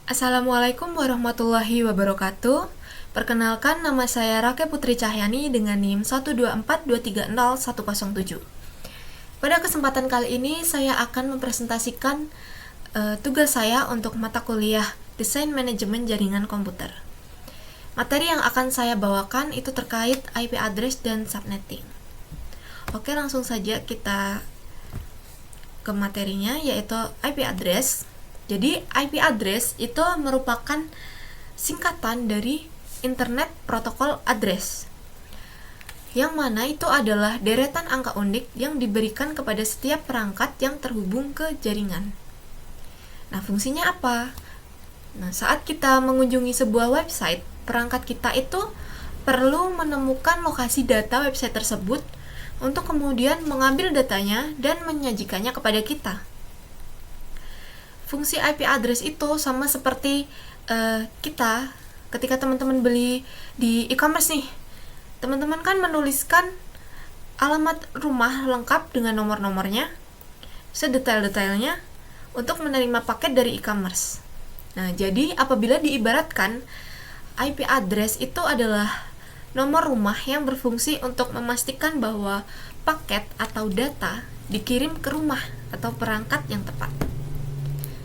Assalamualaikum warahmatullahi wabarakatuh. Perkenalkan, nama saya Rake Putri Cahyani dengan NIM 124230107. Pada kesempatan kali ini saya akan mempresentasikan tugas saya untuk mata kuliah Desain Manajemen Jaringan Komputer. Materi yang akan saya bawakan itu terkait IP address dan subnetting. Oke, langsung saja kita ke materinya, yaitu IP address. Jadi IP address itu merupakan singkatan dari Internet Protocol Address, yang mana itu adalah deretan angka unik yang diberikan kepada setiap perangkat yang terhubung ke jaringan. Nah, fungsinya apa? Nah, saat kita mengunjungi sebuah website, perangkat kita itu perlu menemukan lokasi data website tersebut untuk kemudian mengambil datanya dan menyajikannya kepada kita. Fungsi IP address itu sama seperti kita ketika teman-teman beli di e-commerce nih. Teman-teman kan menuliskan alamat rumah lengkap dengan nomor-nomornya, sedetail-detailnya untuk menerima paket dari e-commerce. Nah, jadi apabila diibaratkan, IP address itu adalah nomor rumah yang berfungsi untuk memastikan bahwa paket atau data dikirim ke rumah atau perangkat yang tepat.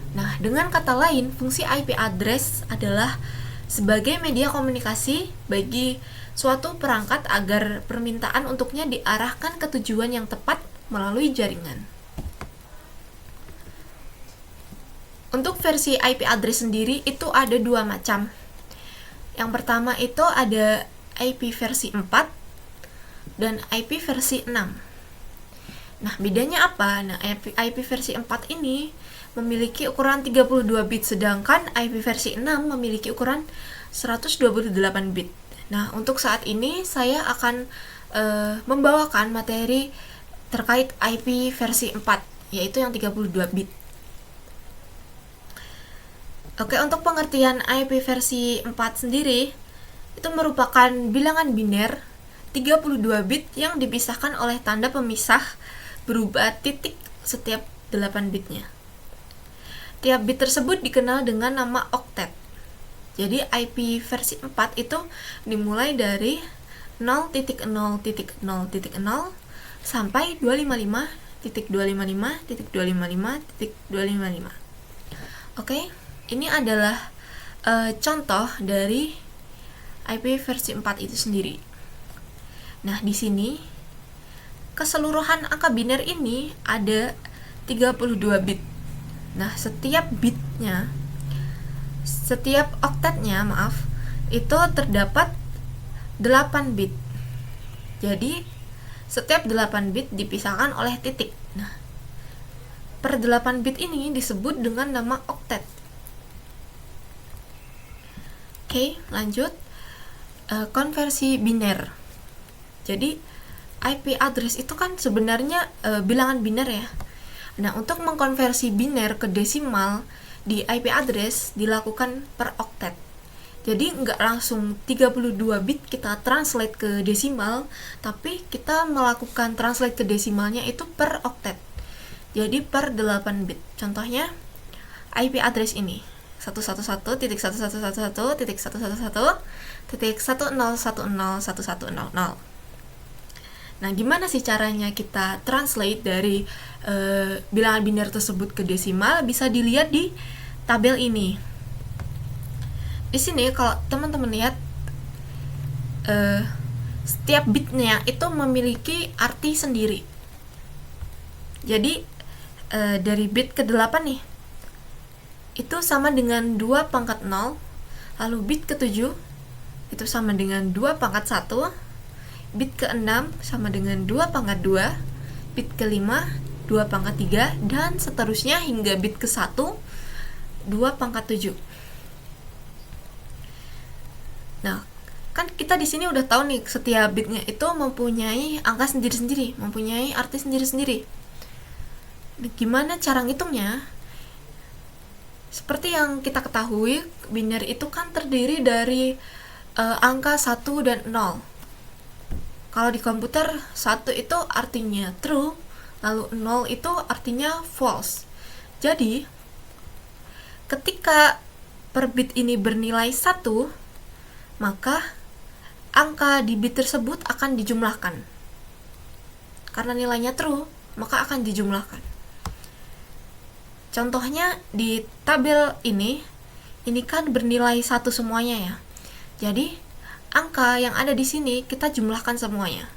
Nah, dengan kata lain, fungsi IP address adalah sebagai media komunikasi bagi suatu perangkat agar permintaan untuknya diarahkan ke tujuan yang tepat melalui jaringan. Untuk versi IP address sendiri itu ada dua macam. Yang pertama itu ada IP versi 4 dan IP versi 6. Nah, bedanya apa? Nah, IP versi 4 ini memiliki ukuran 32 bit, sedangkan IP versi 6 memiliki ukuran 128 bit. Nah, untuk saat ini saya akan membawakan materi terkait IP versi 4, yaitu yang 32 bit. Oke, untuk pengertian IP versi 4 sendiri, itu merupakan bilangan biner 32 bit yang dipisahkan oleh tanda pemisah berupa titik setiap 8 bitnya. Tiap bit tersebut dikenal dengan nama oktet. Jadi IP versi 4 itu dimulai dari 0.0.0.0 sampai 255.255.255.255. Oke, ini adalah contoh dari IP versi 4 itu sendiri. Nah, di sini keseluruhan angka biner ini ada 32 bit. Nah, setiap oktetnya, itu terdapat 8 bit. Jadi, setiap 8 bit dipisahkan oleh titik. Nah, per 8 bit ini disebut dengan nama oktet. Oke, lanjut. Konversi biner. Jadi IP address itu kan sebenarnya bilangan biner ya. Nah, untuk mengkonversi biner ke desimal di IP address dilakukan per oktet. Jadi nggak langsung 32 bit kita translate ke desimal, tapi kita melakukan translate ke desimalnya itu per oktet. Jadi per 8 bit. Contohnya IP address ini 111.111.111.110.1010.1100. Nah, gimana sih caranya kita translate dari bilangan biner tersebut ke desimal? Bisa dilihat di tabel ini. Di sini kalau teman-teman lihat, setiap bitnya itu memiliki arti sendiri. Jadi dari bit ke-8 nih, itu sama dengan 2 pangkat 0, lalu bit ke-7 itu sama dengan 2 pangkat 1, bit ke-6 sama dengan 2 pangkat 2, bit ke-5 2 pangkat 3, dan seterusnya hingga bit ke-1 2 pangkat 7. Nah, kan kita di sini udah tahu nih, setiap bitnya itu mempunyai angka sendiri-sendiri, mempunyai arti sendiri-sendiri. Gimana cara ngitungnya? Seperti yang kita ketahui, biner itu kan terdiri dari angka 1 dan 0. Kalau di komputer, 1 itu artinya true, lalu 0 itu artinya false. Jadi, ketika per bit ini bernilai 1, maka angka di bit tersebut akan dijumlahkan. Karena nilainya true, maka akan dijumlahkan. Contohnya di tabel ini kan bernilai 1 semuanya ya. Jadi angka yang ada di sini kita jumlahkan semuanya.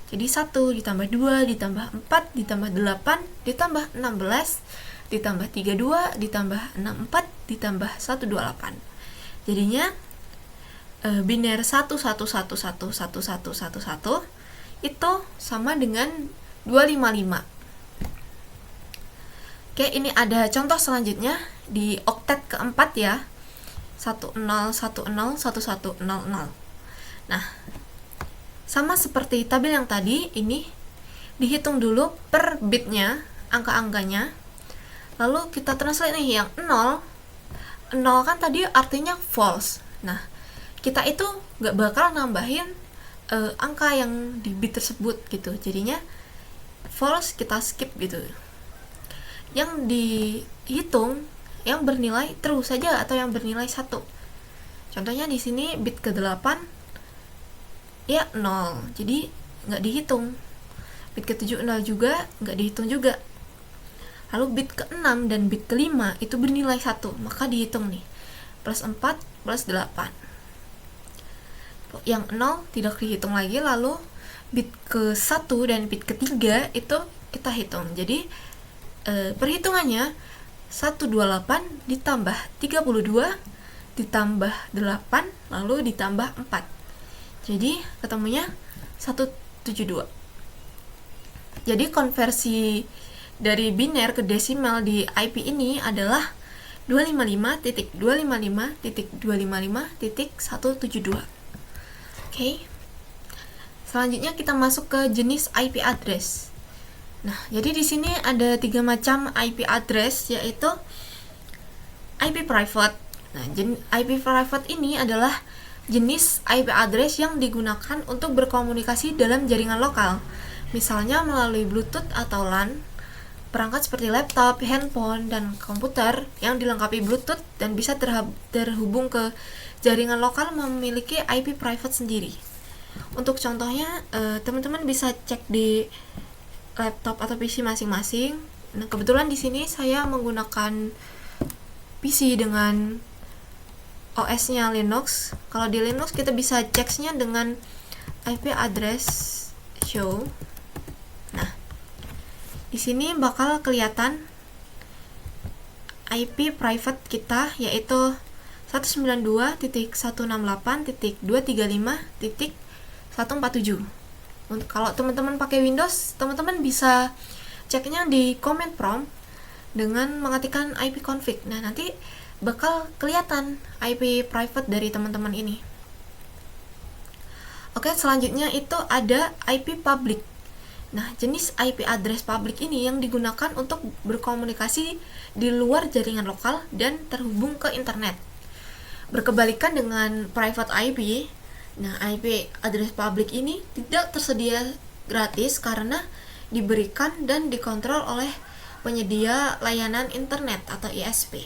Jadi 1 ditambah 2 ditambah 4 ditambah 8 ditambah 16 ditambah 32 ditambah 64 ditambah 128. Jadinya biner 111111111 itu sama dengan 255. Oke, ini ada contoh selanjutnya di oktet keempat ya. 10101100. Nah, sama seperti tabel yang tadi, ini dihitung dulu per bitnya, angka-angkanya. Lalu kita translate nih yang 0 kan tadi artinya false. Nah, kita itu nggak bakal nambahin angka yang di bit tersebut gitu. Jadinya false kita skip gitu. Yang dihitung yang bernilai true saja atau yang bernilai 1. Contohnya di sini bit ke-8 ya 0. Jadi nggak dihitung. Bit ke-7 0 juga, nggak dihitung juga. Lalu bit ke-6 dan bit ke-5 itu bernilai 1, maka dihitung nih. Plus 4 plus 8. Yang 0 tidak dihitung lagi, lalu bit ke-1 dan bit ke-3 itu kita hitung. Jadi perhitungannya 128 ditambah 32 ditambah 8 lalu ditambah 4. Jadi ketemunya 172. Jadi konversi dari biner ke desimal di IP ini adalah 255.255.255.172. Oke. Selanjutnya kita masuk ke jenis IP address. Nah, jadi di sini ada 3 macam IP address, yaitu IP private. Nah, IP private ini adalah jenis IP address yang digunakan untuk berkomunikasi dalam jaringan lokal, misalnya melalui Bluetooth atau LAN. Perangkat seperti laptop, handphone, dan komputer yang dilengkapi Bluetooth dan bisa terhubung ke jaringan lokal memiliki IP private sendiri. Untuk contohnya, teman-teman bisa cek di laptop atau PC masing-masing. Nah, kebetulan di sini saya menggunakan PC dengan OS-nya Linux. Kalau di Linux kita bisa ceknya dengan IP address show. Nah, di sini bakal kelihatan IP private kita, yaitu 192.168.235.147. Kalau teman-teman pakai Windows, teman-teman bisa ceknya di command prompt dengan mengetikkan ipconfig. Nah, nanti bakal kelihatan IP private dari teman-teman ini. Oke, selanjutnya itu ada IP public. Nah, jenis IP address public ini yang digunakan untuk berkomunikasi di luar jaringan lokal dan terhubung ke internet. Berkebalikan dengan private IP, nah, IP address public ini tidak tersedia gratis karena diberikan dan dikontrol oleh penyedia layanan internet atau ISP.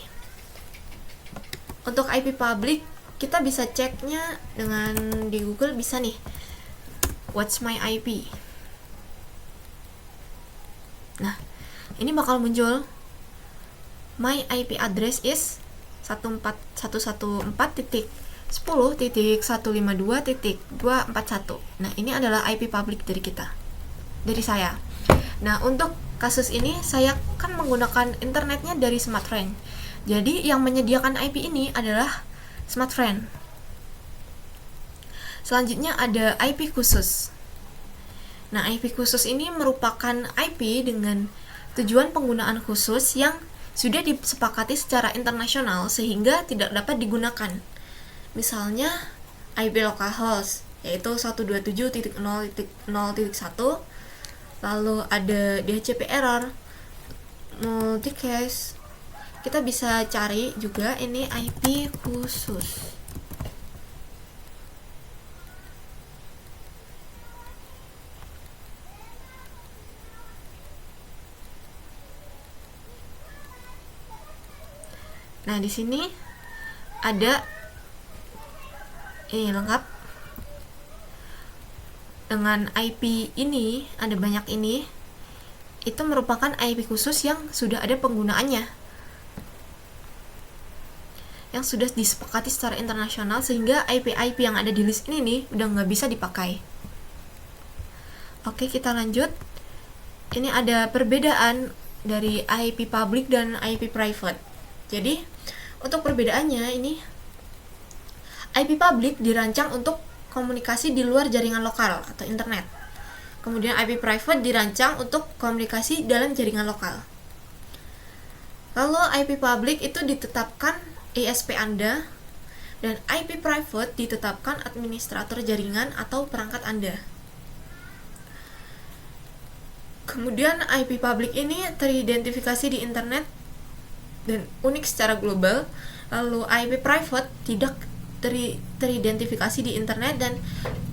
Untuk IP public, kita bisa ceknya dengan di Google, bisa nih, what's my IP. Nah, ini bakal muncul my IP address is 114.10.152.241. Nah, ini adalah IP public dari saya. Nah, untuk kasus ini saya kan menggunakan internetnya dari Smartfren. Jadi yang menyediakan IP ini adalah Smartfren. Selanjutnya ada IP khusus. Nah, IP khusus ini merupakan IP dengan tujuan penggunaan khusus yang sudah disepakati secara internasional sehingga tidak dapat digunakan. Misalnya IP localhost, yaitu 127.0.0.1, lalu ada DHCP error, multicast. Kita bisa cari juga ini IP khusus. Nah, di sini ada ini lengkap dengan IP ini, ada banyak ini, itu merupakan IP khusus yang sudah ada penggunaannya, yang sudah disepakati secara internasional, sehingga IP-IP yang ada di list ini nih udah nggak bisa dipakai. Oke, kita lanjut. Ini ada perbedaan dari IP public dan IP private. Jadi, untuk perbedaannya ini, IP public dirancang untuk komunikasi di luar jaringan lokal atau internet. Kemudian IP private dirancang untuk komunikasi dalam jaringan lokal. Lalu IP public itu ditetapkan ISP Anda, dan IP private ditetapkan administrator jaringan atau perangkat Anda. Kemudian IP public ini teridentifikasi di internet dan unik secara global, lalu IP private tidak teridentifikasi di internet dan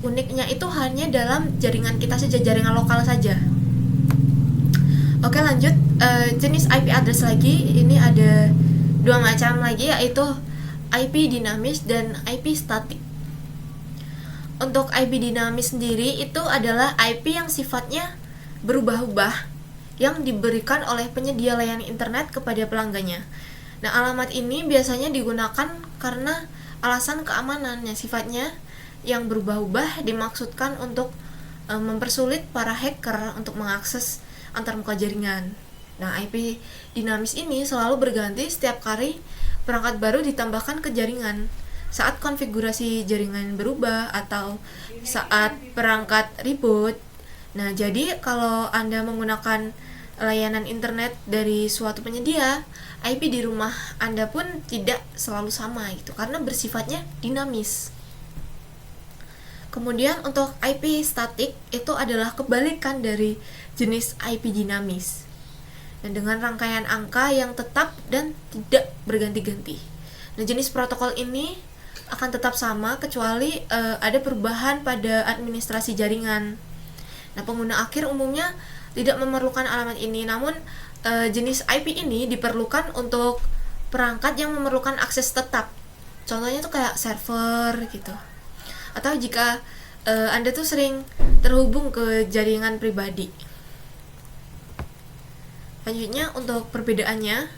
uniknya itu hanya dalam jaringan kita saja, jaringan lokal saja. Oke, lanjut. Jenis IP address lagi, ini ada dua macam lagi, yaitu IP dinamis dan IP statik. Untuk IP dinamis sendiri itu adalah IP yang sifatnya berubah-ubah yang diberikan oleh penyedia layanan internet kepada pelanggannya. Nah, alamat ini biasanya digunakan karena alasan keamanan yang sifatnya yang berubah-ubah dimaksudkan untuk mempersulit para hacker untuk mengakses antarmuka jaringan. Nah, IP dinamis ini selalu berganti setiap kali perangkat baru ditambahkan ke jaringan. Saat konfigurasi jaringan berubah atau saat perangkat reboot. Nah, jadi kalau Anda menggunakan layanan internet dari suatu penyedia, IP di rumah Anda pun tidak selalu sama gitu, karena bersifatnya dinamis. Kemudian untuk IP statik itu adalah kebalikan dari jenis IP dinamis. Dan dengan rangkaian angka yang tetap dan tidak berganti-ganti. Nah, jenis protokol ini akan tetap sama kecuali ada perubahan pada administrasi jaringan. Nah, pengguna akhir umumnya tidak memerlukan alamat ini, namun jenis IP ini diperlukan untuk perangkat yang memerlukan akses tetap. Contohnya tuh kayak server gitu. Atau jika Anda tuh sering terhubung ke jaringan pribadi. Selanjutnya untuk perbedaannya,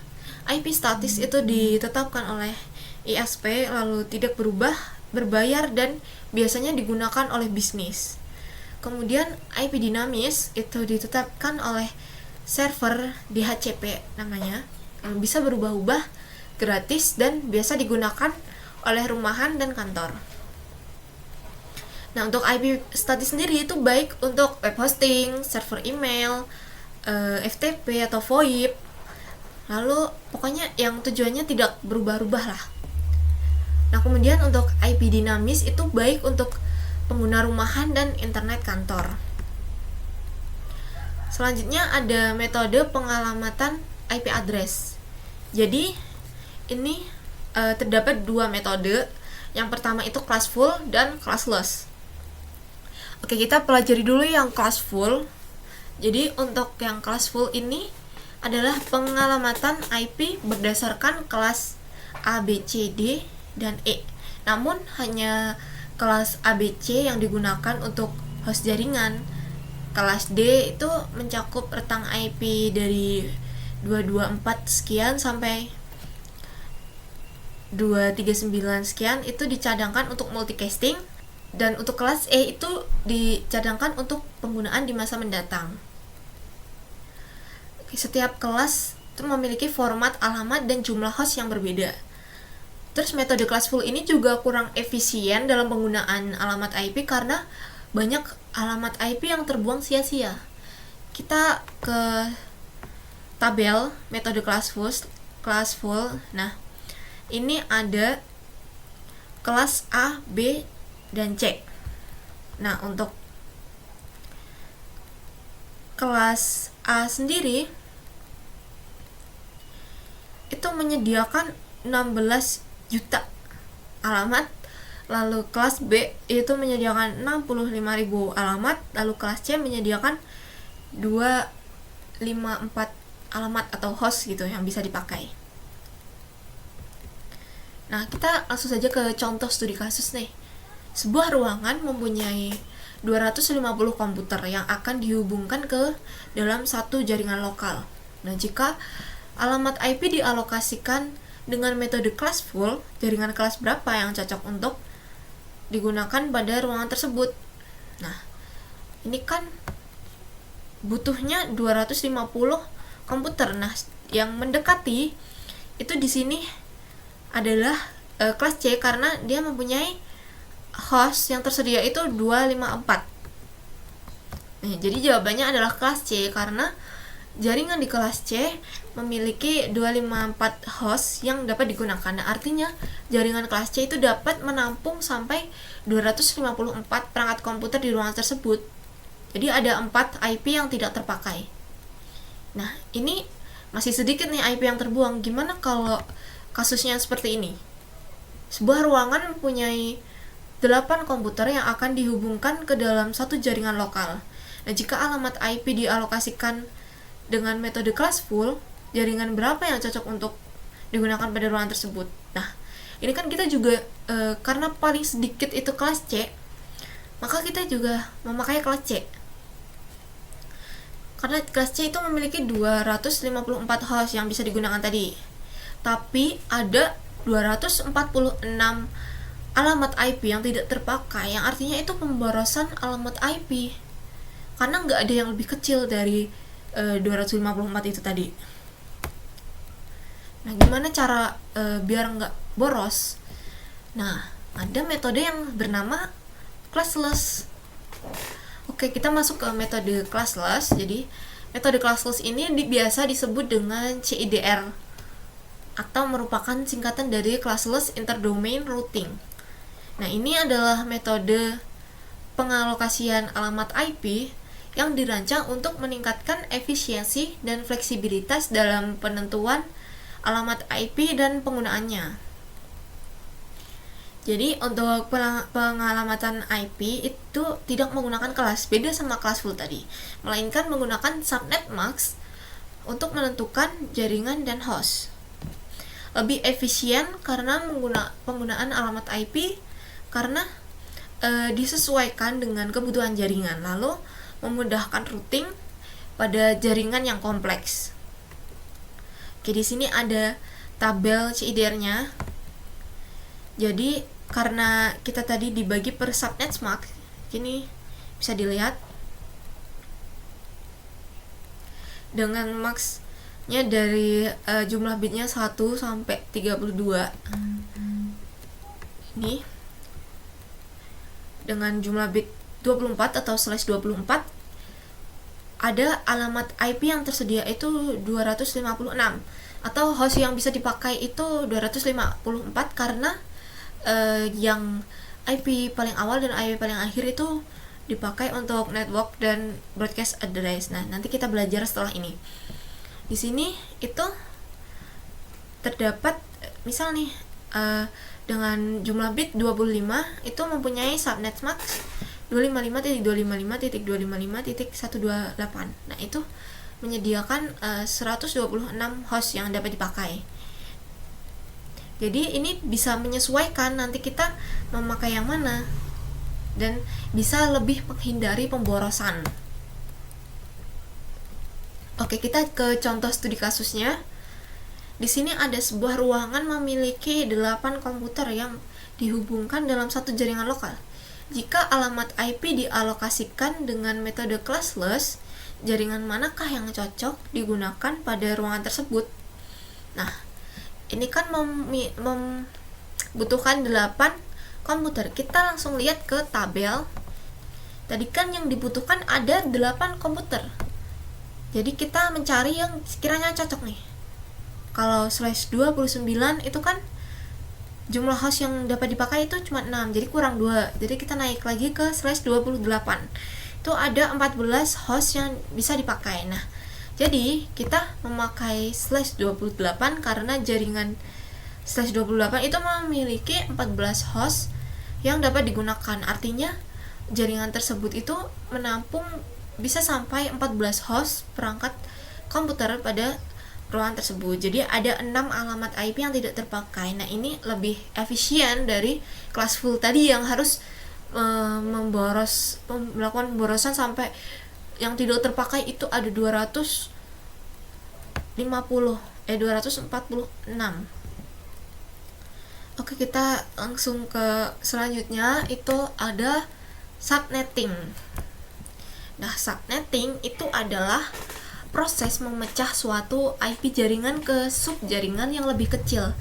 IP statis itu ditetapkan oleh ISP lalu tidak berubah, berbayar dan biasanya digunakan oleh bisnis. Kemudian IP dinamis itu ditetapkan oleh server DHCP namanya, yang bisa berubah-ubah, gratis dan biasa digunakan oleh rumahan dan kantor. Nah, untuk IP statis sendiri itu baik untuk web hosting, server email, FTP atau VoIP. Lalu pokoknya yang tujuannya tidak berubah-ubah lah. Nah, kemudian untuk IP dinamis itu baik untuk pengguna rumahan dan internet kantor. Selanjutnya ada metode pengalamatan IP address. Jadi ini terdapat dua metode. Yang pertama itu classful dan classless. Oke, kita pelajari dulu yang classful. Jadi untuk yang classful ini adalah pengalamatan IP berdasarkan kelas A, B, C, D, dan E. Namun hanya kelas ABC yang digunakan untuk host jaringan. Kelas D itu mencakup rentang IP dari 224 sekian sampai 239 sekian itu dicadangkan untuk multicasting, dan untuk kelas E itu dicadangkan untuk penggunaan di masa mendatang. Setiap kelas itu memiliki format alamat dan jumlah host yang berbeda. Terus metode classful ini juga kurang efisien dalam penggunaan alamat IP karena banyak alamat IP yang terbuang sia-sia. Kita ke tabel metode classful. Nah, ini ada kelas A, B, dan C. Nah, untuk kelas A sendiri itu menyediakan 16 juta alamat, lalu kelas B itu menyediakan 65.000 alamat, lalu kelas C menyediakan 254 alamat atau host gitu yang bisa dipakai. Nah, kita langsung saja ke contoh studi kasus nih. Sebuah ruangan mempunyai 250 komputer yang akan dihubungkan ke dalam satu jaringan lokal. Nah, jika alamat IP dialokasikan dengan metode classful, jaringan kelas berapa yang cocok untuk digunakan pada ruangan tersebut? Nah, ini kan butuhnya 250 komputer. Nah, yang mendekati itu di sini adalah kelas C karena dia mempunyai host yang tersedia itu 254. Nah, jadi jawabannya adalah kelas C karena jaringan di kelas C memiliki 254 host yang dapat digunakan. Nah, artinya jaringan kelas C itu dapat menampung sampai 254 perangkat komputer di ruangan tersebut. Jadi ada 4 IP yang tidak terpakai. Nah, ini masih sedikit nih IP yang terbuang. Gimana kalau kasusnya seperti ini? Sebuah ruangan mempunyai 8 komputer yang akan dihubungkan ke dalam satu jaringan lokal. Nah, jika alamat IP dialokasikan dengan metode classful, jaringan berapa yang cocok untuk digunakan pada ruangan tersebut? Nah, ini kan kita juga karena paling sedikit itu kelas C, maka kita juga memakai kelas C. Karena kelas C itu memiliki 254 host yang bisa digunakan tadi. Tapi ada 246 alamat IP yang tidak terpakai, yang artinya itu pemborosan alamat IP. Karena nggak ada yang lebih kecil dari 254 itu tadi. Nah, gimana cara biar nggak boros? Nah, ada metode yang bernama classless. Oke, kita masuk ke metode classless. Jadi, metode classless ini biasa disebut dengan CIDR atau merupakan singkatan dari classless interdomain routing. Nah, ini adalah metode pengalokasian alamat IP yang dirancang untuk meningkatkan efisiensi dan fleksibilitas dalam penentuan alamat IP dan penggunaannya. Jadi untuk pengalamatan IP itu tidak menggunakan kelas, beda sama classful tadi, melainkan menggunakan subnet mask untuk menentukan jaringan dan host. Lebih efisien karena penggunaan alamat IP karena disesuaikan dengan kebutuhan jaringan, lalu memudahkan routing pada jaringan yang kompleks. Oke, di sini ada tabel CIDR-nya. Jadi karena kita tadi dibagi per subnet mask, ini bisa dilihat dengan max-nya dari jumlah bitnya 1 sampai 32. Ini dengan jumlah bit 24 atau /24 ada alamat IP yang tersedia itu 256 atau host yang bisa dipakai itu 254 karena yang IP paling awal dan IP paling akhir itu dipakai untuk network dan broadcast address. Nah, nanti kita belajar setelah ini. Di sini itu terdapat misal nih dengan jumlah bit 25 itu mempunyai subnet max 255.255.255.128. Nah, itu menyediakan 126 host yang dapat dipakai. Jadi ini bisa menyesuaikan nanti kita memakai yang mana dan bisa lebih menghindari pemborosan. Oke, kita ke contoh studi kasusnya. Di sini ada sebuah ruangan memiliki 8 komputer yang dihubungkan dalam satu jaringan lokal. Jika alamat IP dialokasikan dengan metode classless, jaringan manakah yang cocok digunakan pada ruangan tersebut? Nah, ini kan membutuhkan 8 komputer. Kita langsung lihat ke tabel. Tadi kan yang dibutuhkan ada 8 komputer. Jadi kita mencari yang sekiranya cocok nih. Kalau /29 itu kan jumlah host yang dapat dipakai itu cuma 6, jadi kurang 2. Jadi kita naik lagi ke /28. Itu ada 14 host yang bisa dipakai. Nah, jadi kita memakai /28 karena jaringan /28 itu memiliki 14 host yang dapat digunakan. Artinya jaringan tersebut itu menampung bisa sampai 14 host perangkat komputer pada ruangan tersebut. Jadi ada 6 alamat IP yang tidak terpakai. Nah, ini lebih efisien dari Classful tadi yang harus melakukan pemborosan sampai yang tidak terpakai itu ada 246. Oke, kita langsung ke selanjutnya, itu ada subnetting. Nah, subnetting itu adalah proses memecah suatu IP jaringan ke subjaringan yang lebih kecil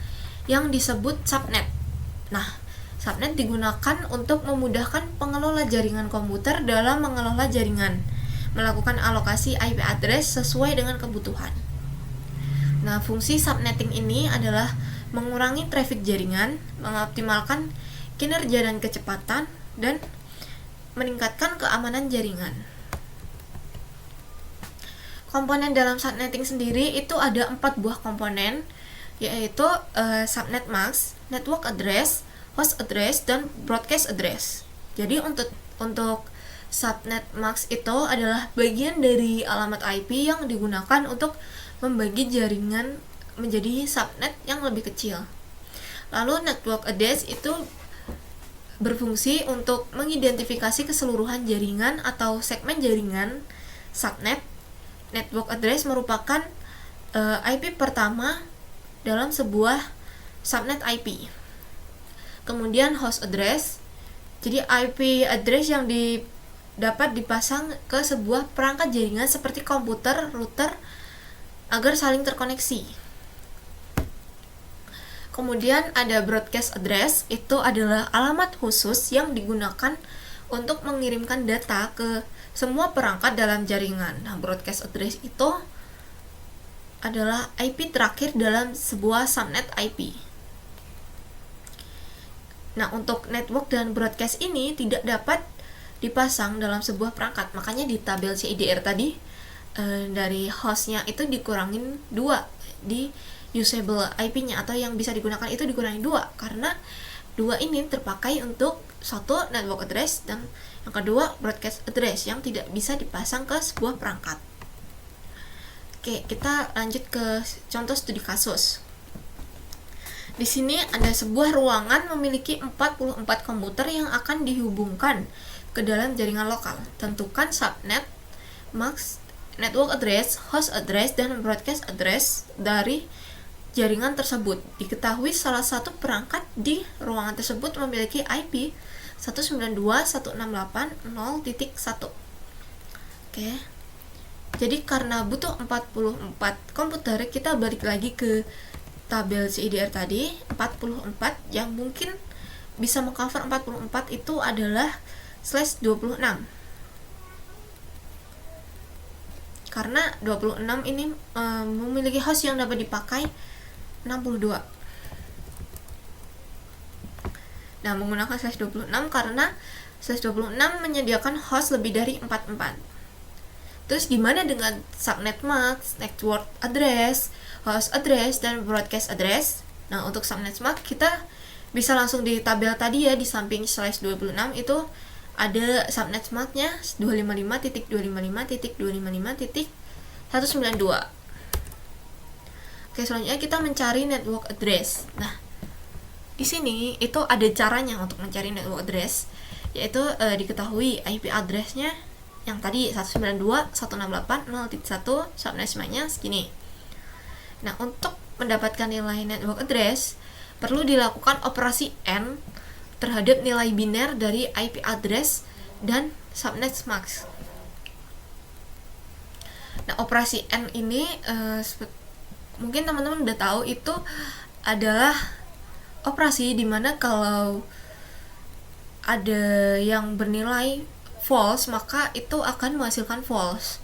yang disebut subnet. Nah, subnet digunakan untuk memudahkan pengelola jaringan komputer dalam mengelola jaringan, melakukan alokasi IP address sesuai dengan kebutuhan. Nah, fungsi subnetting ini adalah mengurangi traffic jaringan, mengoptimalkan kinerja dan kecepatan, dan meningkatkan keamanan jaringan. Komponen dalam subnetting sendiri itu ada 4 buah komponen, yaitu subnet mask, network address, host address, dan broadcast address. Jadi untuk subnet mask itu adalah bagian dari alamat IP yang digunakan untuk membagi jaringan menjadi subnet yang lebih kecil. Lalu network address itu berfungsi untuk mengidentifikasi keseluruhan jaringan atau segmen jaringan subnet. Network address merupakan IP pertama dalam sebuah subnet IP. Kemudian host address, jadi IP address yang dapat dipasang ke sebuah perangkat jaringan seperti komputer, router agar saling terkoneksi. Kemudian ada broadcast address, itu adalah alamat khusus yang digunakan untuk mengirimkan data ke semua perangkat dalam jaringan. Nah, broadcast address itu adalah IP terakhir dalam sebuah subnet IP. Nah, untuk network dan broadcast ini tidak dapat dipasang dalam sebuah perangkat. Makanya di tabel CIDR tadi dari hostnya itu dikurangin 2, di usable IP-nya atau yang bisa digunakan itu dikurangi 2, karena 2 ini terpakai untuk satu network address dan yang kedua broadcast address yang tidak bisa dipasang ke sebuah perangkat. Oke, kita lanjut ke contoh studi kasus. Di sini ada sebuah ruangan memiliki 44 komputer yang akan dihubungkan ke dalam jaringan lokal. Tentukan subnet, mask, network address, host address, dan broadcast address dari jaringan tersebut. Diketahui salah satu perangkat di ruangan tersebut memiliki IP 192.168.0.1. Oke. Jadi karena butuh 44 komputer, kita balik lagi ke tabel CIDR tadi. 44 yang mungkin bisa mengcover 44 itu adalah /26. Karena 26 ini memiliki host yang dapat dipakai 62. Nah, menggunakan /26 karena /26 menyediakan host lebih dari 44. Terus gimana dengan subnet mask, network address, host address, dan broadcast address? Nah, untuk subnet mask kita bisa langsung di tabel tadi ya, di samping /26 itu ada subnet mask-nya 255.255.255.192. Oke, selanjutnya kita mencari network address. Nah, di sini itu ada caranya untuk mencari network address, yaitu diketahui IP address-nya yang tadi 192.168.0.1, subnet-nya segini. Nah, untuk mendapatkan nilai network address perlu dilakukan operasi AND terhadap nilai biner dari IP address dan subnet mask. Nah, operasi AND ini mungkin teman-teman udah tahu, itu adalah operasi dimana kalau ada yang bernilai false, maka itu akan menghasilkan false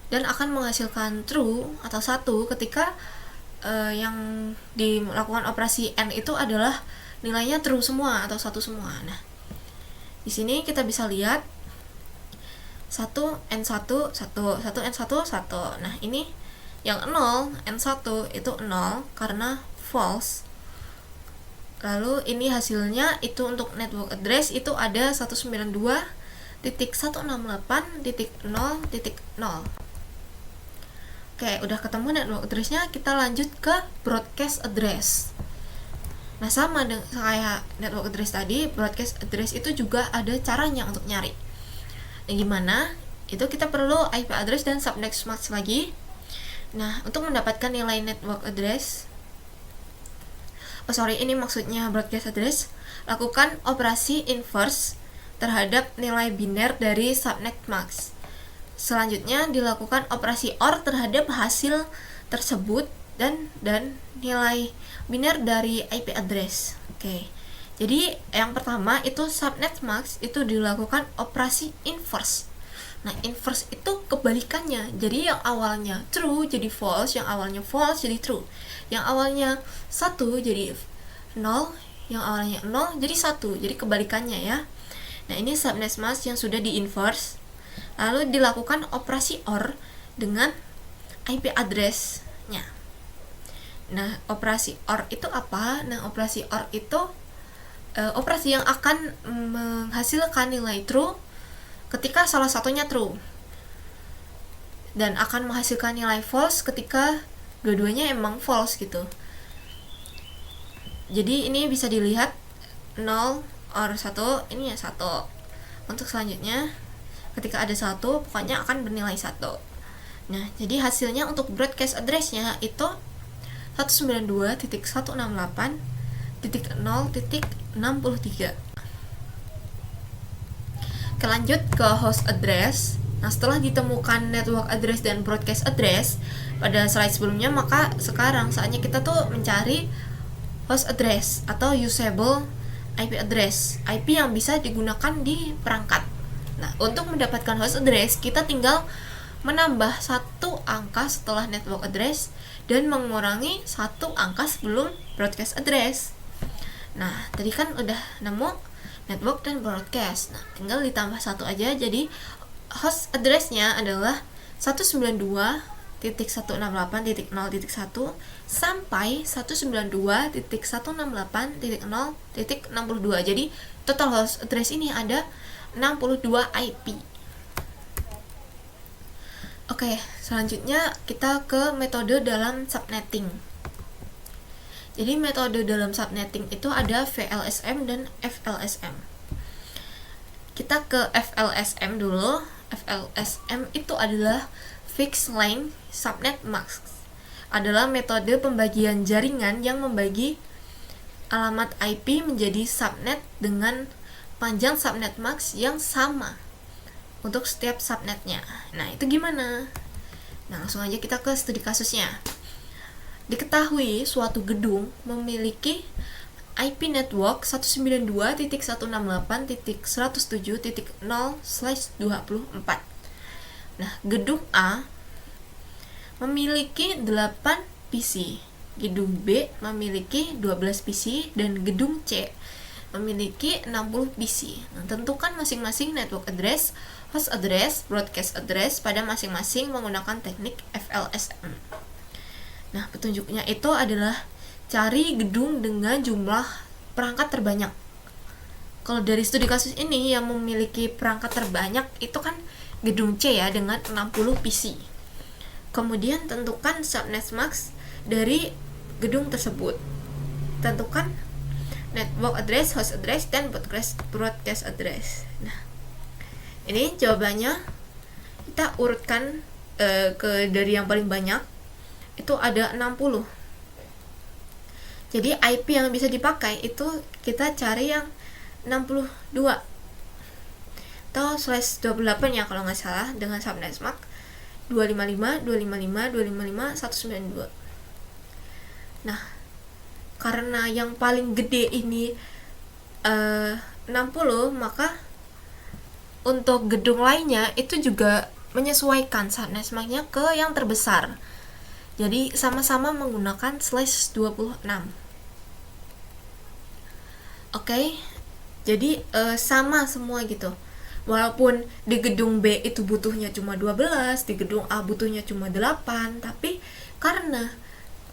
dan akan menghasilkan true atau 1 ketika yang dilakukan operasi AND itu adalah nilainya true semua atau 1 semua. Nah, di sini kita bisa lihat 1 N1 1, 1 N1 1. Nah, ini yang 0 N1 itu 0 karena false. Lalu ini hasilnya itu untuk network address itu ada 192.168.0.0. Oke, udah ketemu network address-nya, kita lanjut ke broadcast address. Nah, sama dengan kayak network address tadi, broadcast address itu juga ada caranya untuk nyari. Nah, gimana? Itu kita perlu IP address dan subnet mask lagi. Nah, untuk mendapatkan nilai network address, ini maksudnya broadcast address, lakukan operasi inverse terhadap nilai biner dari subnet mask. Selanjutnya dilakukan operasi OR terhadap hasil tersebut dan nilai biner dari IP address. Oke. Jadi yang pertama itu subnet mask itu dilakukan operasi inverse. Nah, inverse itu kebalikannya. Jadi yang awalnya true jadi false, yang awalnya false jadi true. Yang awalnya 1 jadi 0, yang awalnya 0 jadi 1. Jadi kebalikannya ya. Nah, ini subnet mask yang sudah di-inverse. Lalu dilakukan operasi OR dengan IP address-nya. Nah, operasi OR itu apa? Nah, operasi OR itu operasi yang akan menghasilkan nilai true ketika salah satunya true, dan akan menghasilkan nilai false ketika dua-duanya emang false gitu. Jadi ini bisa dilihat 0 OR 1, ini ya 1. Untuk selanjutnya ketika ada 1, pokoknya akan bernilai 1. Nah, jadi hasilnya untuk broadcast address-nya itu 192.168.0.63. Oke, lanjut ke host address. Nah, setelah ditemukan network address dan broadcast address pada slide sebelumnya, maka sekarang saatnya kita tuh mencari host address atau usable IP address, IP yang bisa digunakan di perangkat. Nah, untuk mendapatkan host address, kita tinggal menambah 1 angka setelah network address dan mengurangi 1 angka sebelum broadcast address. Nah, tadi kan udah nemu network dan broadcast. Nah, tinggal ditambah 1 aja. Jadi host address-nya adalah 192.168.0.1 sampai 192.168.0.62. Jadi total host address ini ada 62 IP. Oke, selanjutnya kita ke metode dalam subnetting. Jadi metode dalam subnetting itu ada VLSM dan FLSM. Kita ke FLSM dulu. FLSM itu adalah Fixed Length Subnet Mask. Adalah metode pembagian jaringan yang membagi alamat IP menjadi subnet dengan panjang subnet mask yang sama untuk setiap subnetnya. Nah, itu gimana? Nah, langsung aja kita ke studi kasusnya. Diketahui suatu gedung memiliki IP network 192.168.107.0/24. Nah, gedung A memiliki 8 PC, gedung B memiliki 12 PC, dan gedung C memiliki 60 PC. Nah, tentukan masing-masing network address, host address, broadcast address pada masing-masing menggunakan teknik FLSM. Nah, petunjuknya itu adalah cari gedung dengan jumlah perangkat terbanyak. Kalau dari studi kasus ini yang memiliki perangkat terbanyak itu kan gedung C ya dengan 60 PC. Kemudian tentukan subnet mask dari gedung tersebut. Tentukan network address, host address, dan broadcast address. Nah, ini jawabannya kita urutkan dari yang paling banyak. Itu ada 60. Jadi IP yang bisa dipakai itu kita cari yang 62 atau /28 ya kalau nggak salah, dengan subnet mask 255, 255, 255, 192. Nah, karena yang paling gede ini 60, maka untuk gedung lainnya itu juga menyesuaikan subnet mask-nya ke yang terbesar. Jadi sama-sama menggunakan /26. Oke, jadi sama semua gitu. Walaupun di gedung B itu butuhnya cuma 12, di gedung A butuhnya cuma 8, tapi karena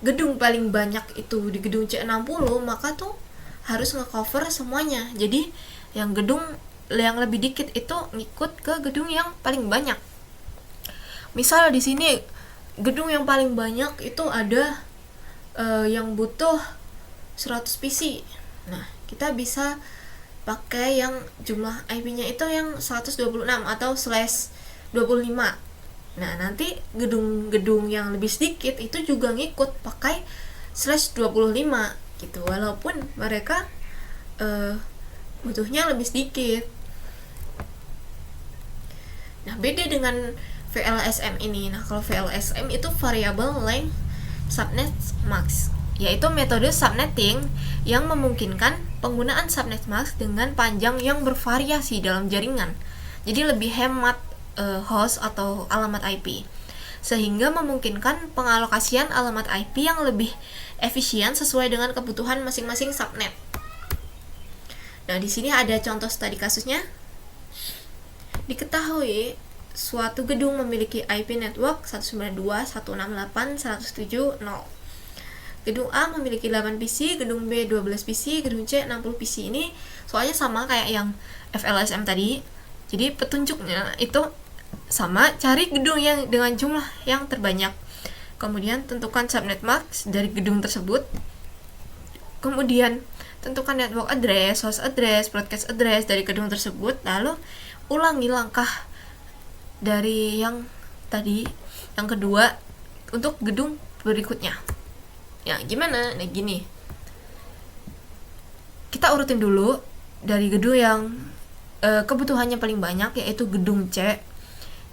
gedung paling banyak itu di gedung C 60, maka tuh harus nge-cover semuanya. Jadi yang gedung yang lebih dikit itu ngikut ke gedung yang paling banyak. Misal di sini gedung yang paling banyak itu ada yang butuh 100 PC. Nah, kita bisa pakai yang jumlah IP-nya itu yang 126 atau /25. Nah, nanti gedung-gedung yang lebih sedikit itu juga ngikut pakai /25 gitu, walaupun mereka butuhnya lebih sedikit. Nah, beda dengan VLSM ini. Nah, kalau VLSM itu Variable Length Subnet Max, yaitu metode subnetting yang memungkinkan penggunaan subnet mask dengan panjang yang bervariasi dalam jaringan. Jadi lebih hemat host atau alamat IP, sehingga memungkinkan pengalokasian alamat IP yang lebih efisien sesuai dengan kebutuhan masing-masing subnet. Nah, di sini ada contoh studi kasusnya. Diketahui suatu gedung memiliki IP network 192.168.107.0. Gedung A memiliki 8 PC, gedung B 12 PC, gedung C 60 PC. Ini soalnya sama kayak yang FLSM tadi. Jadi petunjuknya itu sama, cari gedung yang dengan jumlah yang terbanyak. Kemudian tentukan subnet mask dari gedung tersebut. Kemudian tentukan network address, host address, broadcast address dari gedung tersebut. Lalu ulangi langkah dari yang tadi, yang kedua, untuk gedung berikutnya. Ya, gimana? Nah, gini. Kita urutin dulu dari gedung yang kebutuhannya paling banyak, yaitu gedung C.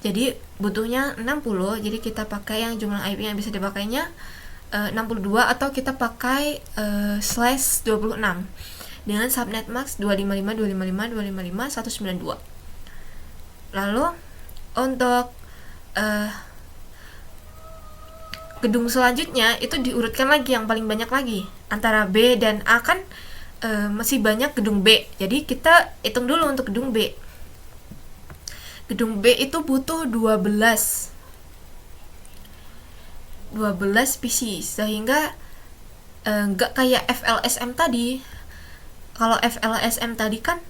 Jadi butuhnya 60, jadi kita pakai yang jumlah IP yang bisa dipakainya 62, atau kita pakai /26 dengan subnet max 255.255.255.192. Lalu untuk gedung selanjutnya itu diurutkan lagi yang paling banyak lagi. Antara B dan A kan masih banyak gedung B. Jadi kita hitung dulu untuk gedung B. Gedung B itu butuh 12 PC, sehingga nggak kayak FLSM tadi. Kalau FLSM tadi kan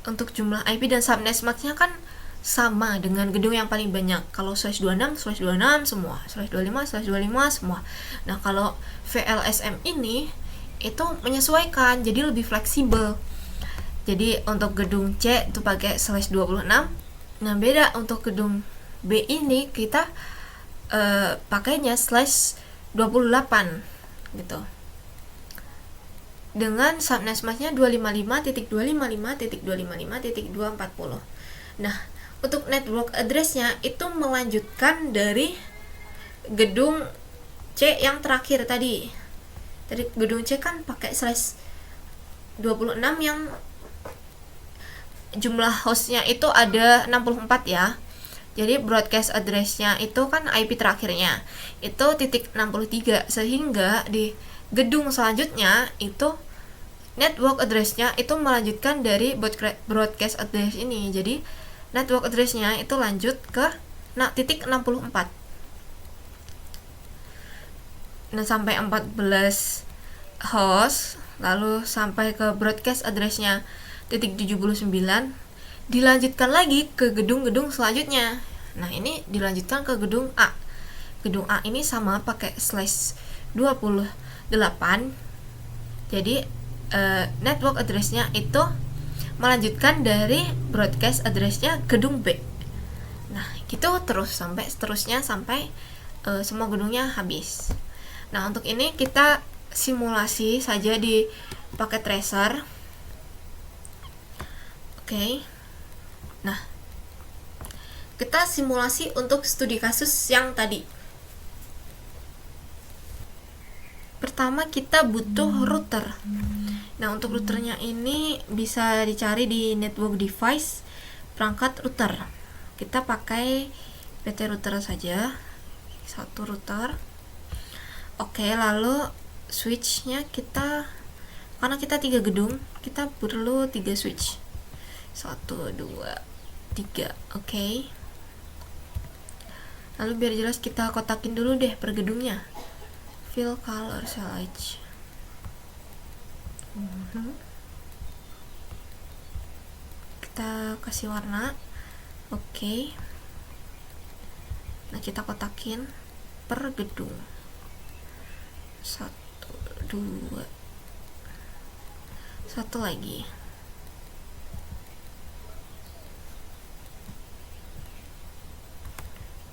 untuk jumlah IP dan subnet max-nya kan sama dengan gedung yang paling banyak. Kalau /26 semua, /25 semua. Nah, kalau VLSM ini itu menyesuaikan, jadi lebih fleksibel. Jadi untuk gedung C itu pakai /26. Nah, beda untuk gedung B ini kita pakainya /28 gitu. Dengan subnet max-nya 255.255.255.240. Nah, untuk network address-nya itu melanjutkan dari gedung C yang terakhir tadi. Dari gedung C kan pakai /26 yang jumlah hostnya itu ada 64 ya. Jadi broadcast address-nya itu kan IP terakhirnya itu .63, sehingga di gedung selanjutnya itu network address-nya itu melanjutkan dari broadcast address ini. Jadi network address-nya itu lanjut ke .64. Nah, sampai 14 host, lalu sampai ke broadcast address-nya .79, dilanjutkan lagi ke gedung-gedung selanjutnya. Nah, ini dilanjutkan ke gedung A. Gedung A ini sama pakai /28. Jadi network address-nya itu melanjutkan dari broadcast address-nya gedung B. Nah, gitu terus sampai seterusnya sampai semua gedungnya habis. Nah, untuk ini kita simulasi saja di paket tracer. Oke. Nah, kita simulasi untuk studi kasus yang tadi. Pertama kita butuh router. Nah, untuk routernya ini bisa dicari di network device perangkat router. Kita pakai PT router saja, satu router. Oke, lalu switch-nya kita, karena kita 3 gedung, kita perlu 3 switch. 1, 2, 3. Oke. Lalu biar jelas kita kotakin dulu deh per gedungnya. Fill color select. Kita kasih warna. Oke. Nah, kita kotakin. per gedung. 1, 2, 1 lagi.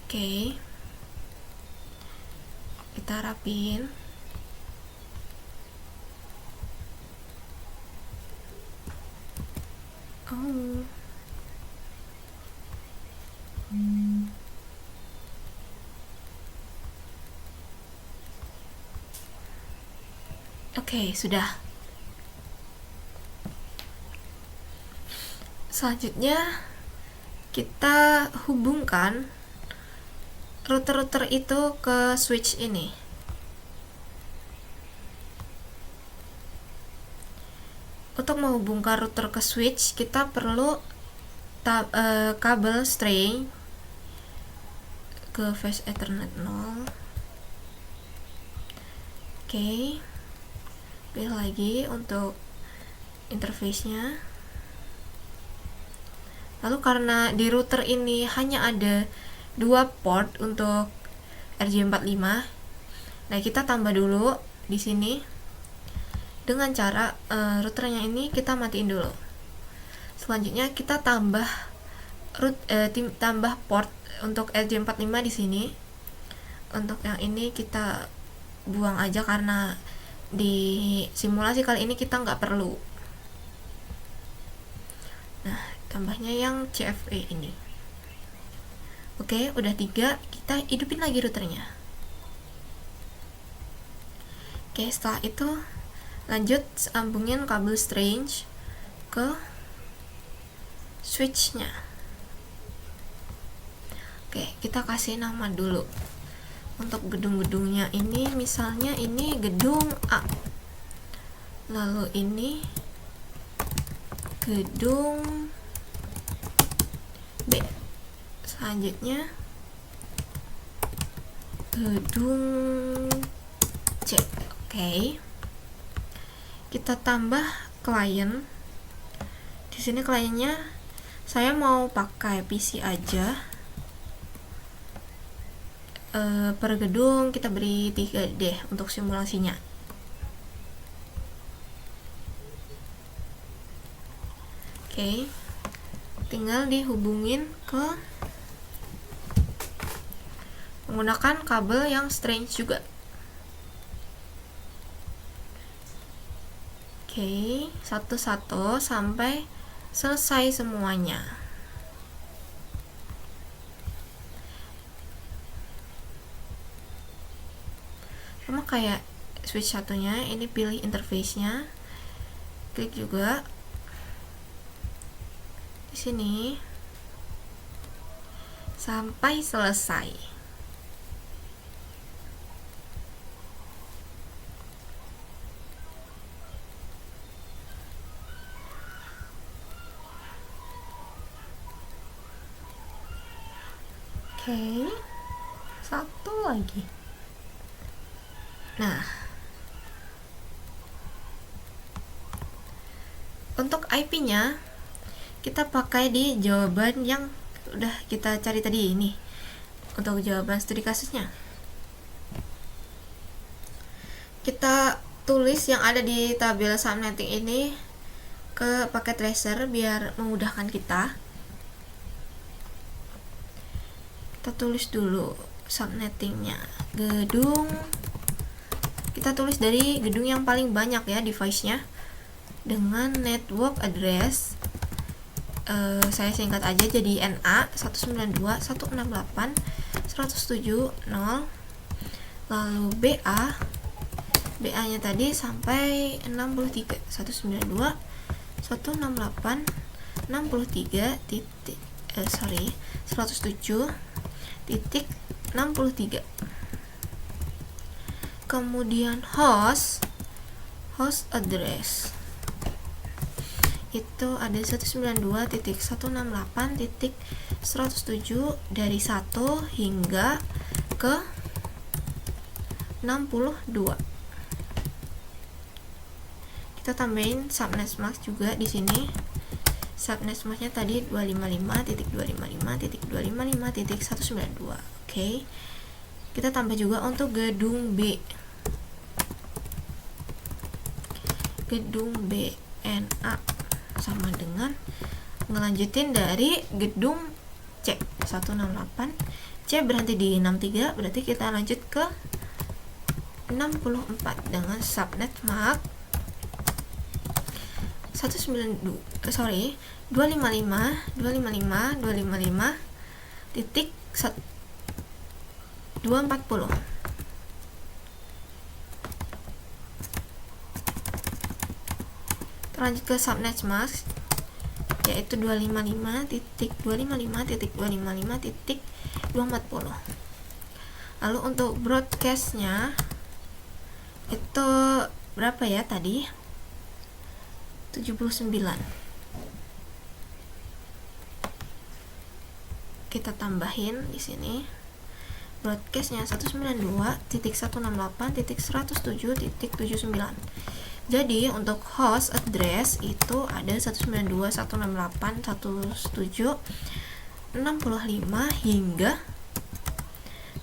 Oke, kita rapiin. Oke, sudah. Selanjutnya kita hubungkan router-router itu ke switch ini. Untuk menghubungkan router ke switch, kita perlu kabel string ke flash Ethernet 0. Oke, pilih lagi untuk interface-nya. Lalu karena di router ini hanya ada 2 port untuk RJ45, nah kita tambah dulu di sini dengan cara routernya ini kita matiin dulu. Selanjutnya kita tambah port untuk RJ45 di sini. Untuk yang ini kita buang aja karena di simulasi kali ini kita nggak perlu. Nah, tambahnya yang CFE ini. Oke, udah 3, kita hidupin lagi routernya. Oke, setelah itu lanjut sambungin kabel strange ke switchnya. Oke, kita kasih nama dulu. Untuk gedung-gedungnya ini, misalnya ini gedung A, lalu ini gedung B, selanjutnya gedung C. Oke, kita tambah klien. Di sini kliennya saya mau pakai PC aja. Per gedung kita beri 3 deh untuk simulasinya. Oke, tinggal dihubungin ke menggunakan kabel yang strange juga. Oke, satu-satu sampai selesai semuanya. Sama kayak switch satunya, ini pilih interface-nya, klik juga di sini sampai selesai. Oke, satu lagi. Nah, untuk IP-nya kita pakai di jawaban yang udah kita cari tadi ini. Untuk jawaban studi kasusnya, kita tulis yang ada di tabel subnetting ini ke paket tracer biar memudahkan kita. Kita tulis dulu subnettingnya gedung. Kita tulis dari gedung yang paling banyak ya device-nya dengan network address. Saya singkat aja jadi NA 192.168.107.0. Lalu BA nya tadi sampai 63 107.63. Kemudian host address itu ada 192.168.107 dari 1 hingga ke 62. Kita tambahin subnet mask juga di sini. Subnet masknya tadi 255.255.255.192. Oke. Kita tambah juga untuk gedung B. Gedung BNA sama dengan ngelanjutin dari gedung C 168. C berhenti di 63, berarti kita lanjut ke 64 dengan subnet MAC 255 titik 240. Lanjut ke subnet MAC yaitu 255.255.240. Lalu untuk broadcastnya itu berapa ya tadi? 79. Kita tambahin di sini. Broadcastnya 192.168.107.79. Jadi untuk host address itu ada 192.168.107.65 hingga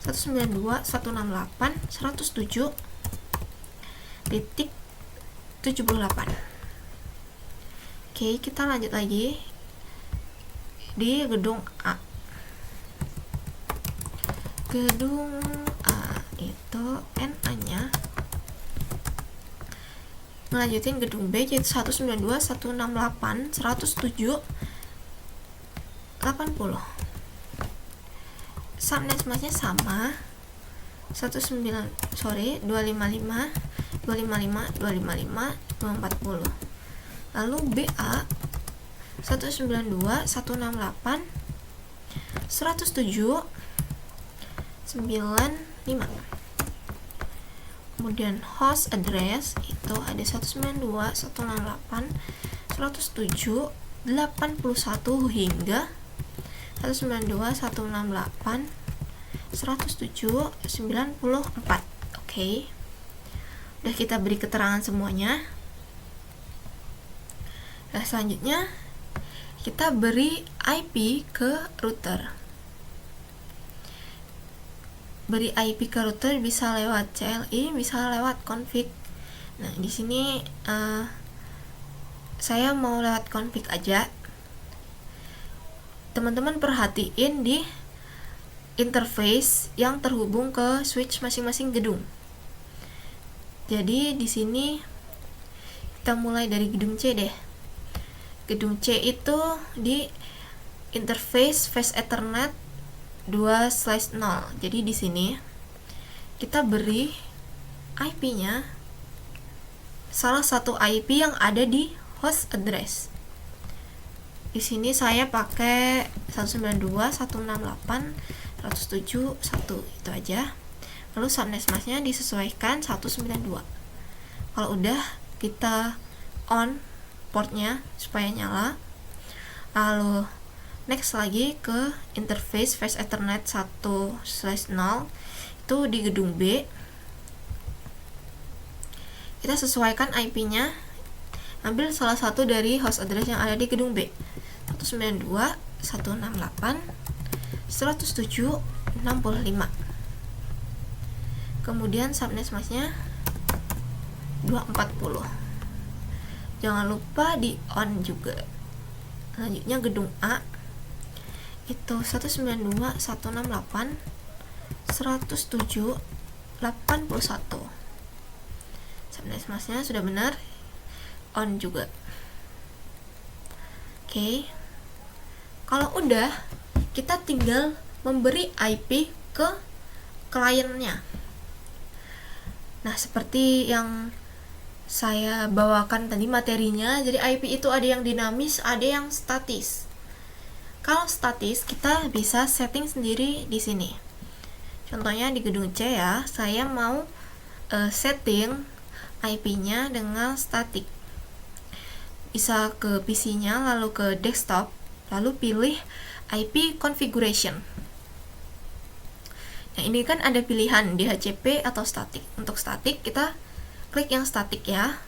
192.168.107.78. Oke, kita lanjut lagi di gedung A. Gedung A itu NA-nya ngelanjutin gedung B yaitu 192.168.107.80. Subnet MAC-nya sama 255.255.240. Lalu BA 192.168.107.95. Kemudian host address itu ada 192.168.107.81 hingga 192.168.107.94. Oke. Udah kita beri keterangan semuanya. Nah, selanjutnya kita beri IP ke router. Beri IP ke router bisa lewat CLI, bisa lewat config. Nah, di sini saya mau lewat config aja. Teman-teman perhatiin di interface yang terhubung ke switch masing-masing gedung. Jadi di sini kita mulai dari gedung C deh. Gedung C itu di interface Fast Ethernet 2/0. Jadi di sini kita beri IP-nya salah satu IP yang ada di host address. Di sini saya pakai 192.168.107.1 itu aja. Lalu subnet MAC-nya disesuaikan 192. Kalau udah, kita on portnya supaya nyala. Lalu next lagi ke interface Fast Ethernet 1/0 itu di gedung B. Kita sesuaikan IP-nya, ambil salah satu dari host address yang ada di gedung B 192.168.107.65. Kemudian subnet MAC-nya 240. Jangan lupa di on juga. Selanjutnya gedung A itu 192.168.107.81. Subnet MAC-nya sudah benar, on juga. Oke. Kalau udah, kita tinggal memberi IP ke kliennya. Nah, seperti yang saya bawakan tadi materinya, jadi IP itu ada yang dinamis, ada yang statis. Kalau statis, kita bisa setting sendiri di sini. Contohnya di gedung C ya, saya mau setting IP-nya dengan statik. Bisa ke PC-nya, lalu ke desktop, lalu pilih IP configuration. Nah, ini kan ada pilihan DHCP atau statik. Untuk statik, kita klik yang statik ya.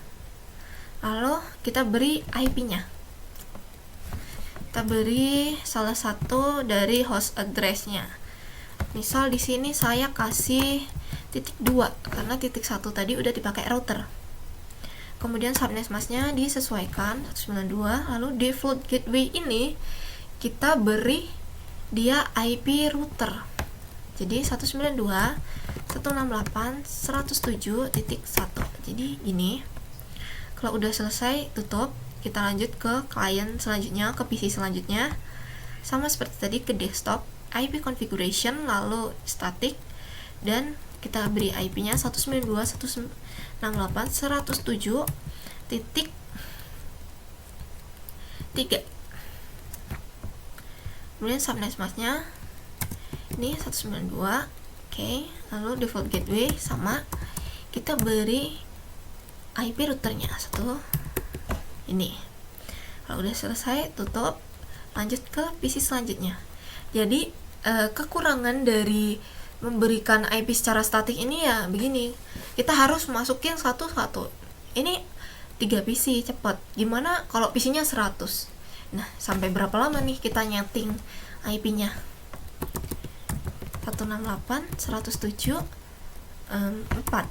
Lalu kita beri IP-nya. Kita beri salah satu dari host address-nya. Misal di sini saya kasih titik 2 karena titik 1 tadi udah dipakai router. Kemudian subnet masknya disesuaikan 192, lalu default gateway ini kita beri dia IP router. Jadi 192.168.107.1. Jadi ini kalau udah selesai tutup, kita lanjut ke klien selanjutnya, ke PC selanjutnya. Sama seperti tadi ke desktop, IP configuration lalu static, dan kita beri IP-nya 192.168.107.3. Kemudian subnet masknya ini 192. Oke, lalu default gateway sama, kita beri IP routernya satu ini. Kalau udah selesai tutup, lanjut ke PC selanjutnya. Jadi kekurangan dari memberikan IP secara statik ini ya begini, kita harus masukin satu-satu. Ini 3 PC cepet. Gimana kalau PC-nya 100? Nah, sampai berapa lama nih kita nyeting IP-nya? 168.107.4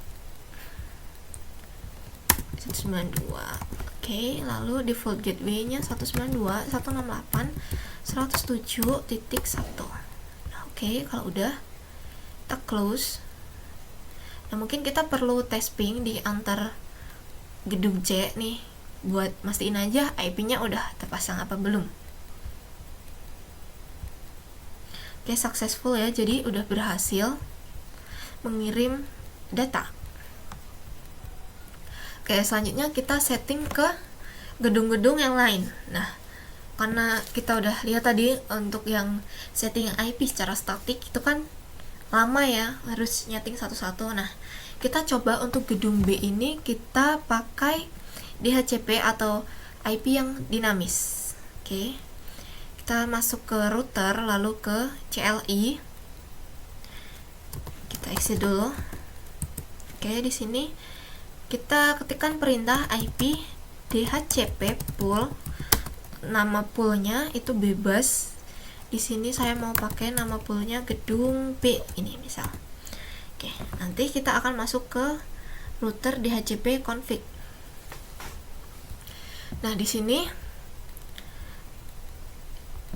192. Oke, lalu default gateway-nya 192.168.107.1. Nah, oke, kalau udah kita close. Nah, mungkin kita perlu tes ping di antar gedung C nih buat mastiin aja IP-nya udah terpasang apa belum. Oke, successful ya, jadi udah berhasil mengirim data. Oke, selanjutnya kita setting ke gedung-gedung yang lain. Nah, karena kita udah lihat tadi untuk yang setting IP secara statik itu kan lama ya, harus nyeting satu-satu. Nah, kita coba untuk gedung B ini kita pakai DHCP atau IP yang dinamis. Oke. Kita masuk ke router lalu ke CLI. Kita exit dulu. Oke, di sini kita ketikkan perintah IP DHCP pool. Nama poolnya itu bebas. Di sini saya mau pakai nama poolnya gedung B ini misal. Oke, nanti kita akan masuk ke router DHCP config. Nah, di sini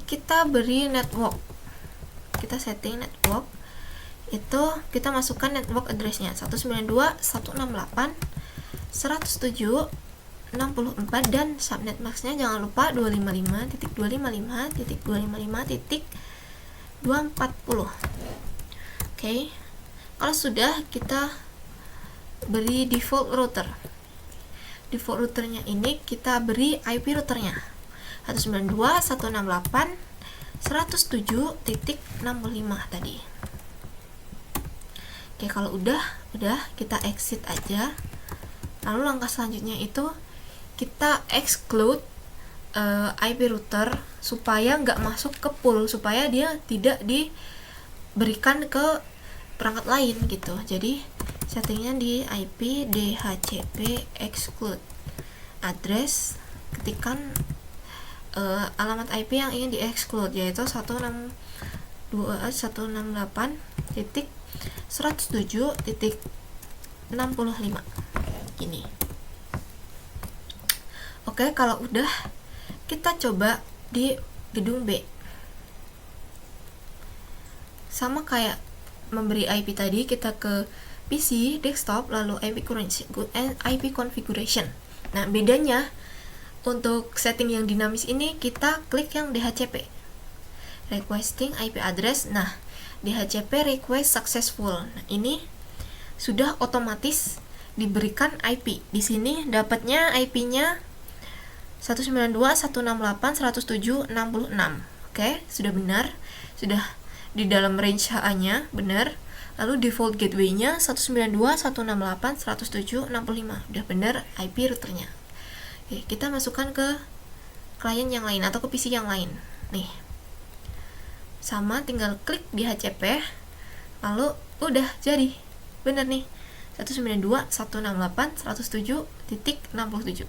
kita beri network. Kita setting network. Itu kita masukkan network address-nya 192.168.107.64 dan subnet mask-nya jangan lupa 255.255.240. Oke. Kalau sudah, kita beri default router. Default routernya ini kita beri IP routernya 192.168.107.65 tadi. Oke, kalau udah kita exit aja. Lalu langkah selanjutnya itu kita exclude IP router supaya nggak masuk ke pool, supaya dia tidak diberikan ke perangkat lain gitu. Jadi settingnya di IP DHCP exclude address, ketikan alamat IP yang ingin di exclude yaitu 192.107.65 gini. Oke, kalau udah kita coba di gedung B. Sama kayak memberi IP tadi, kita ke PC, desktop, lalu IP configuration. Nah, bedanya untuk setting yang dinamis ini kita klik yang DHCP. Requesting IP address. Nah, DHCP request successful. Nah, ini sudah otomatis diberikan IP. Di sini dapatnya IP-nya 192.168.107.66. Oke, sudah benar. Sudah di dalam range HA-nya, benar. Lalu default gateway-nya 192.168.107.65. Udah benar IP routernya. Oke, kita masukkan ke klien yang lain atau ke PC yang lain. Nih. Sama, tinggal klik di DHCP. Lalu udah jadi. Benar nih. 192.168.107.67.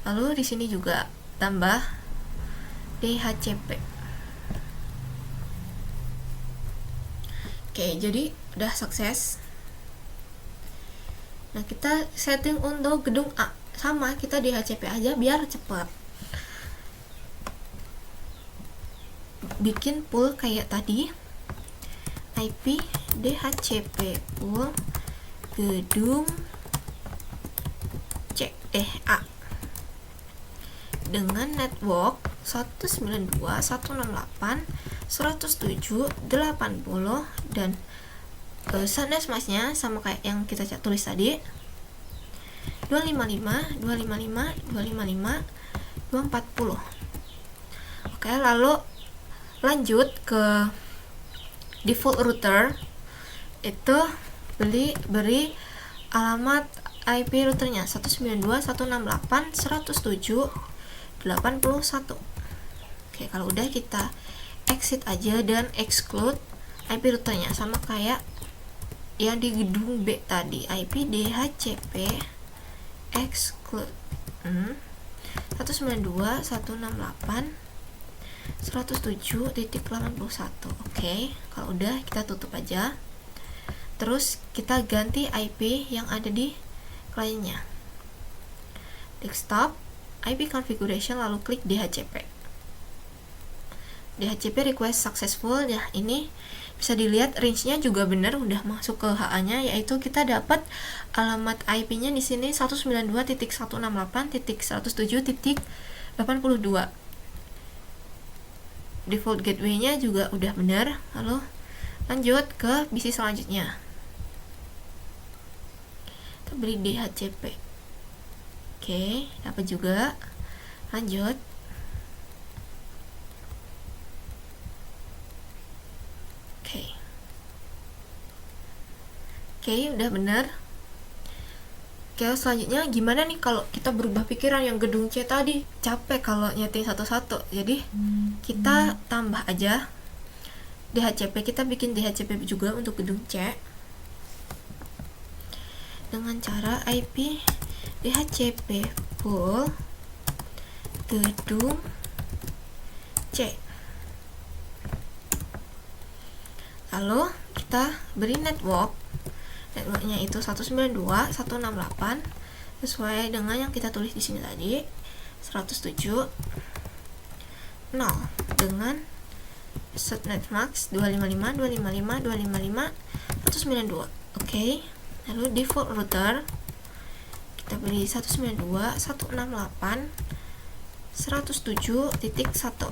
Lalu di sini juga tambah DHCP. Oke, jadi udah sukses. Nah, kita setting untuk gedung A. Sama, kita DHCP aja biar cepat. Bikin pool kayak tadi. IP DHCP pool gedung A dengan network 192.168.107.80 dan SNSMAS-nya sama kayak yang kita tulis tadi, 255, 255, 255, 240. Oke, lalu lanjut ke default router. Itu beri alamat IP routernya 192.168.107.81. Oke, kalau udah kita exit aja dan exclude IP routernya sama kayak yang di gedung B tadi, IP DHCP exclude 192.168.107.81. Oke, kalau udah kita tutup aja. Terus kita ganti IP yang ada di kliennya. Desktop, IP configuration, lalu klik DHCP. DHCP request successful. Ya, ini bisa dilihat range-nya juga benar udah masuk ke HA-nya, yaitu kita dapat alamat IP-nya di sini 192.168.107.82. Default gateway-nya juga udah benar. Lalu lanjut ke PC selanjutnya. Kita beri DHCP. Oke, dapat juga. Lanjut. Oke, udah benar. Oke, selanjutnya gimana nih kalau kita berubah pikiran yang gedung C tadi? Capek kalau nyeting satu-satu. Jadi kita tambah aja DHCP. Kita bikin DHCP juga untuk gedung C dengan cara IP DHCP pool gedung C. Lalu kita beri networknya itu 192.168 sesuai dengan yang kita tulis di sini tadi, 107.0 dengan SNSMAX 255, 255, 255, 192. Oke. Lalu default router kita beri 192.168.107.1.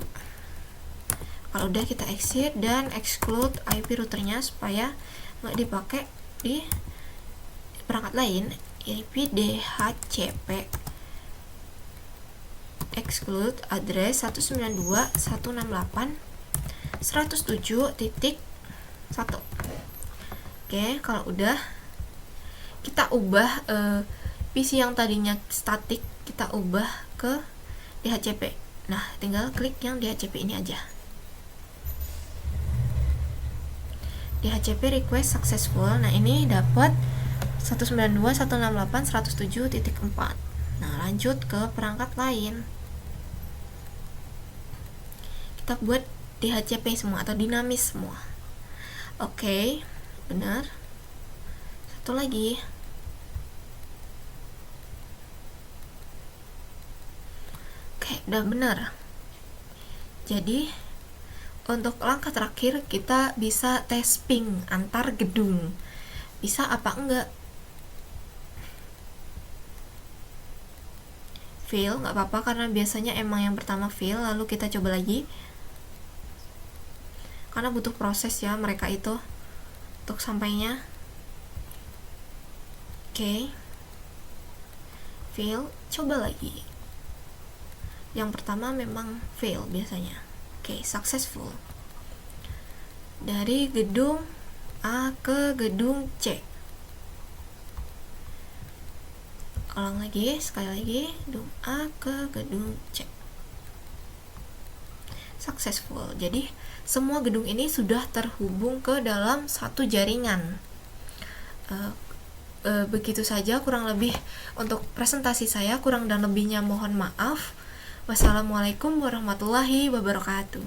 Kalau udah kita exit dan exclude IP routernya supaya nggak dipakai di perangkat lain. IP DHCP exclude address 192.168.107.1. Oke, kalau udah kita ubah PC yang tadinya statik, kita ubah ke DHCP. Nah, tinggal klik yang DHCP ini aja. DHCP request successful. Nah, ini dapat 192.168.107.4. Nah, lanjut ke perangkat lain. Kita buat DHCP semua atau dinamis semua. Oke, benar. Satu lagi. Oke, udah benar. Jadi untuk langkah terakhir kita bisa tes ping antar gedung, bisa apa enggak. Fail nggak apa-apa karena biasanya emang yang pertama fail, lalu kita coba lagi karena butuh proses ya mereka itu untuk sampainya. Oke, fail, coba lagi. Yang pertama memang fail biasanya. Oke, successful. Dari gedung A ke gedung C. Ulang lagi, sekali lagi, gedung A ke gedung C. Successful. Jadi, semua gedung ini sudah terhubung ke dalam satu jaringan. Begitu saja kurang lebih untuk presentasi saya, kurang dan lebihnya mohon maaf. Wassalamualaikum warahmatullahi wabarakatuh.